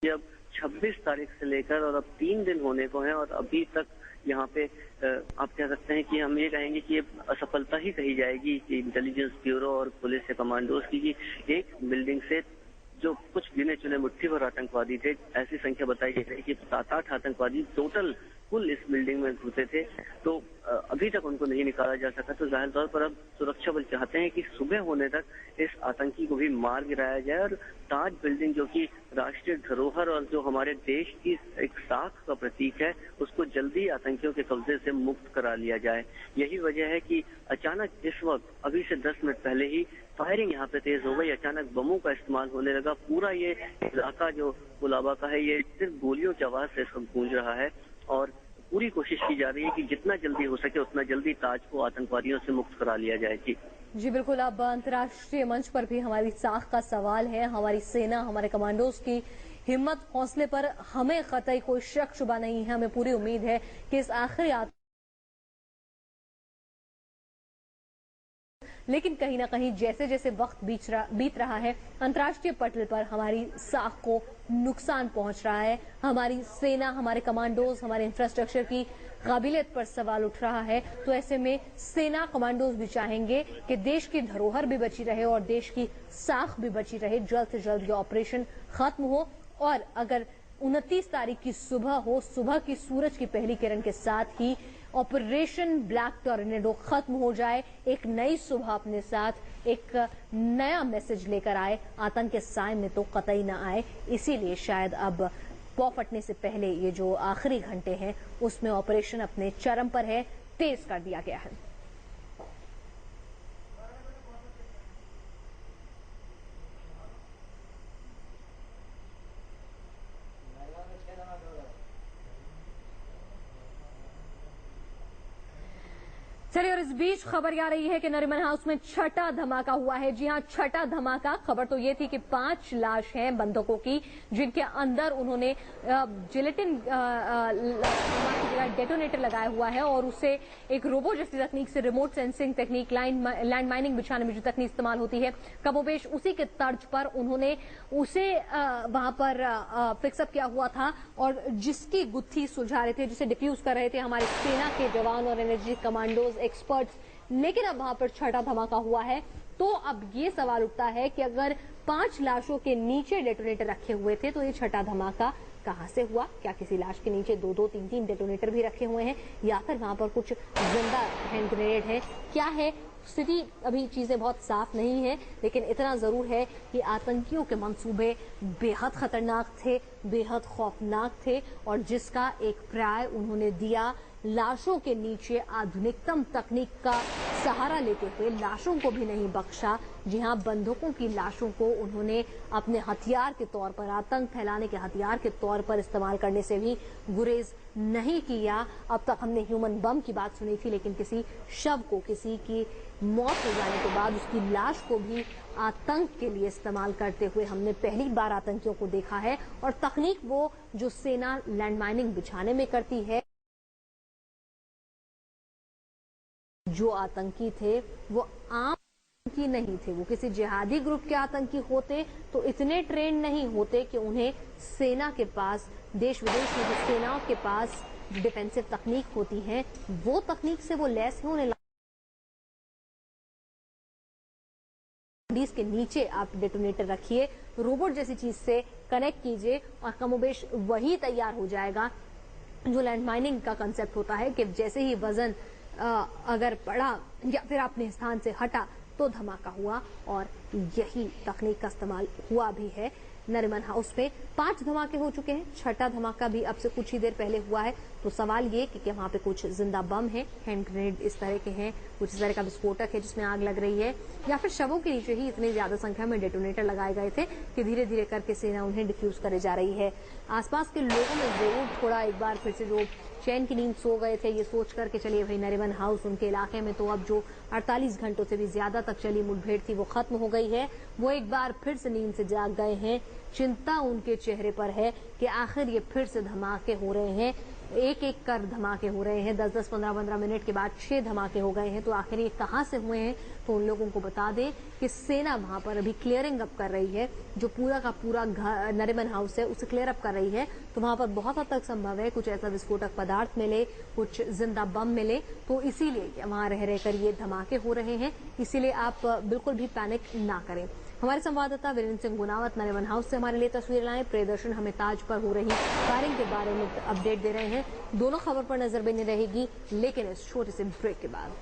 अब 26 तारीख से लेकर और अब 3 दिन होने को हैं और अभी तक यहाँ पे आप कह सकते हैं कि हम ये कहेंगे कि ये असफलता ही कही जाएगी कि इंटेलिजेंस ब्यूरो और पुलिस या कमांडोज की एक बिल्डिंग से जो कुछ गिने चुने मुट्ठी भर आतंकवादी थे, ऐसी संख्या बताई गई है कि 7-8 आतंकवादी टोटल कुल इस बिल्डिंग में घुसे थे, तो अभी तक उनको नहीं निकाला जा सका। तो जाहिर तौर पर अब सुरक्षा बल चाहते हैं कि सुबह होने तक इस आतंकी को भी मार गिराया जाए और ताज बिल्डिंग जो कि राष्ट्रीय धरोहर और जो हमारे देश की एक साख का प्रतीक है, उसको जल्दी आतंकियों के कब्जे से मुक्त करा लिया जाए। यही वजह है कि अचानक इस वक्त अभी से 10 मिनट पहले ही फायरिंग यहाँ पे तेज हो गई, अचानक बमों का इस्तेमाल होने लगा। पूरा ये इलाका जो कुलाबा का है, ये सिर्फ गोलियों की आवाज से गूंज रहा है और पूरी कोशिश की जा रही है कि जितना जल्दी हो सके उतना जल्दी ताज को आतंकवादियों से मुक्त करा लिया जाए। जी बिल्कुल। अब अंतर्राष्ट्रीय मंच पर भी हमारी साख का सवाल है। हमारी सेना, हमारे कमांडोज की हिम्मत, हौसले पर हमें कतई कोई शक शुबा नहीं है। हमें पूरी उम्मीद है कि इस आखिरी लेकिन कहीं ना कहीं जैसे जैसे वक्त बीत रहा है, अंतर्राष्ट्रीय पटल पर हमारी साख को नुकसान पहुंच रहा है। हमारी सेना, हमारे कमांडोज, हमारे इंफ्रास्ट्रक्चर की काबिलियत पर सवाल उठ रहा है। तो ऐसे में सेना, कमांडोज भी चाहेंगे कि देश की धरोहर भी बची रहे और देश की साख भी बची रहे। जल्द से जल्द ये ऑपरेशन खत्म हो और अगर 29 तारीख की सुबह हो, सुबह की सूरज की पहली किरण के साथ ही ऑपरेशन ब्लैक टॉर्नेडो खत्म हो जाए, एक नई सुबह अपने साथ एक नया मैसेज लेकर आए, आतंक के साए में तो कतई ना आए। इसीलिए शायद अब पौ फटने से पहले ये जो आखिरी घंटे हैं उसमें ऑपरेशन अपने चरम पर है, तेज कर दिया गया है। चलिए, और इस बीच खबर आ रही है कि नरीमन हाउस में छठा धमाका हुआ है। जी हां, छठा धमाका। खबर तो ये थी कि 5 लाश हैं बंधकों की, जिनके अंदर उन्होंने जिलेटिन की जगह डेटोनेटर लगाया हुआ है और उसे एक रोबो जैसी तकनीक से, रिमोट सेंसिंग तकनीक, लैंड माइनिंग बिछाने में जो तकनीक इस्तेमाल होती है, कमोबेश उसी के तर्ज पर उन्होंने उसे वहां पर फिक्सअप किया हुआ था और जिसकी गुत्थी सुलझा रहे थे, जिसे डिफ्यूज कर रहे थे हमारे सेना के जवान और एनर्जी कमांडोज, एक्सपर्ट्स। लेकिन अब वहां पर छठा धमाका हुआ है। तो अब ये सवाल उठता है कि अगर 5 लाशों के नीचे डेटोनेटर रखे हुए थे तो ये छठा धमाका कहां से हुआ? क्या किसी लाश के नीचे 2-2, 3-3 डेटोनेटर भी रखे हुए हैं या फिर वहां पर कुछ जिंदा हैंड ग्रेनेड है? क्या है स्थिति? अभी चीजें बहुत साफ नहीं है, लेकिन इतना जरूर है कि आतंकियों के मंसूबे बेहद खतरनाक थे, बेहद खौफनाक थे और जिसका एक प्राय उन्होंने दिया, लाशों के नीचे आधुनिकतम तकनीक का सहारा लेते हुए लाशों को भी नहीं बख्शा। जी हां, बंधकों की लाशों को उन्होंने अपने हथियार के तौर पर, आतंक फैलाने के हथियार के तौर पर इस्तेमाल करने से भी गुरेज नहीं किया। अब तक हमने ह्यूमन बम की बात सुनी थी, लेकिन किसी शव को, किसी की मौत हो जाने के बाद उसकी लाश को भी आतंक के लिए इस्तेमाल करते हुए हमने पहली बार आतंकियों को देखा है। और तकनीक वो जो सेना लैंड माइनिंग बिछाने में करती है, जो आतंकी थे वो आम आतंकी नहीं थे, वो किसी जिहादी ग्रुप के आतंकी होते तो इतने ट्रेन नहीं होते कि उन्हें सेना के पास, देश विदेश में जो सेनाओं के पास डिफेंसिव तकनीक होती है, वो तकनीक से वो लैस है। उन्हें के नीचे आप डेटोनेटर रखिए, रोबोट जैसी चीज से कनेक्ट कीजिए और कमोबेश वही तैयार हो जाएगा जो लैंड माइनिंग का कंसेप्ट होता है कि जैसे ही वजन अगर पड़ा या फिर अपने स्थान से हटा तो धमाका हुआ। और यही तकनीक का इस्तेमाल हुआ भी है। नरीमन हाउस में 5 धमाके हो चुके हैं, छठा धमाका भी अब से कुछ ही देर पहले हुआ है। तो सवाल ये कि वहां पे कुछ जिंदा बम है, हैंड ग्रेनेड इस तरह के हैं, कुछ इस तरह का विस्फोटक है जिसमें आग लग रही है, या फिर शवों के नीचे ही इतनी ज्यादा संख्या में डेटोनेटर लगाए गए थे कि धीरे धीरे करके सेना उन्हें डिफ्यूज करे जा रही है। आसपास के लोगों में जरूर थोड़ा एक बार फिर से जो चैन की नींद सो गए थे, ये सोच करके चलिए भाई नरीमन हाउस उनके इलाके में तो अब जो 48 घंटों से भी ज्यादा तक चली मुठभेड़ थी वो खत्म हो गई है, वो एक बार फिर से नींद से जाग गए हैं। चिंता उनके चेहरे पर है कि आखिर ये फिर से धमाके हो रहे हैं, एक एक कर धमाके हो रहे हैं। 10-10, 15-15 मिनट के बाद 6 धमाके हो गए हैं। तो आखिर ये कहां से हुए हैं, तो उन लोगों को बता दें कि सेना वहां पर अभी क्लियरिंग अप कर रही है। जो पूरा का पूरा नरिमन हाउस है उसे क्लियर अप कर रही है। तो वहां पर बहुत हद तक संभव है कुछ ऐसा विस्फोटक पदार्थ मिले, कुछ जिंदा बम मिले, तो इसीलिए वहां रह रहकर ये धमाके हो रहे हैं। इसीलिए आप बिल्कुल भी पैनिक ना करें। हमारे संवाददाता वीरेंद्र सिंह गुनावत नरिमन हाउस से हमारे लिए तस्वीरें लाए। प्रियदर्शन हमें ताज पर हो रही फायरिंग के बारे में अपडेट दे रहे हैं। दोनों खबर पर नजर बनी रहेगी, लेकिन इस छोटे से ब्रेक के बाद।